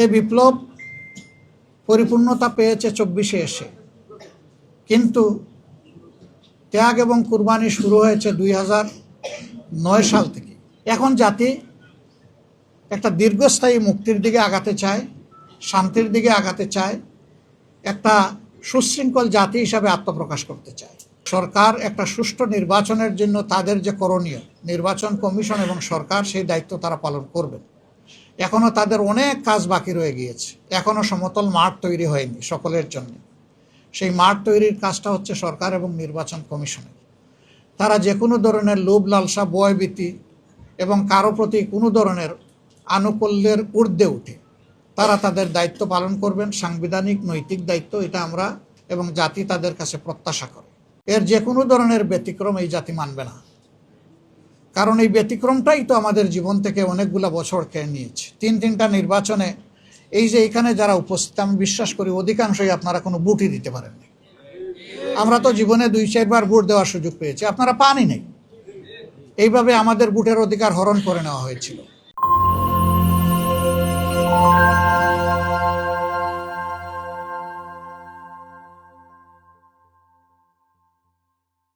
এ বিপ্লব পরিপূর্ণতা পেয়েছে 24-এ এসে, কিন্তু ত্যাগ এবং কুরবানি শুরু হয়েছে 2009 সাল থেকে। এখন জাতি একটা দীর্ঘস্থায়ী মুক্তির দিকে আগাতে চায়, শান্তির দিকে আগাতে চায়, একটা সুশৃঙ্খল জাতি হিসাবে আত্মপ্রকাশ করতে চায়। সরকার একটা সুষ্ঠু নির্বাচনের জন্য তাদের যে করণীয়, নির্বাচন কমিশন এবং সরকার সেই দায়িত্ব তারা পালন করবেন। এখনও তাদের অনেক কাজ বাকি রয়ে গিয়েছে, এখনও সমতল মাঠ তৈরি হয়নি সকলের জন্য। সেই মাঠ তৈরির কাজটা হচ্ছে সরকার এবং নির্বাচন কমিশনের। তারা যে কোনো ধরনের লোভ লালসা, ভয়ভীতি এবং কারো প্রতি কোনো ধরনের আনুকূল্যের ঊর্ধ্বে উঠে তারা তাদের দায়িত্ব পালন করবেন। সাংবিধানিক নৈতিক দায়িত্ব, এটা আমরা এবং জাতি তাদের কাছে প্রত্যাশা করে। এর যে কোনো ধরনের ব্যতিক্রম এই জাতি মানবে না, কারণ এই ব্যতিক্রমটাই তো আমাদের জীবন থেকে অনেকগুলো বছর খেয়ে নিয়েছে। তিনটা নির্বাচনে এই যে এখানে যারা উপস্থিত, আমি বিশ্বাস করি অধিকাংশই আপনারা কোনো ভোটই দিতে পারেননি। আমরা তো জীবনে 2-4 বার ভোট দেওয়ার সুযোগ পেয়েছি, আপনারা পানই নেই। এইভাবে আমাদের ভোটের অধিকার হরণ করে নেওয়া হয়েছিল।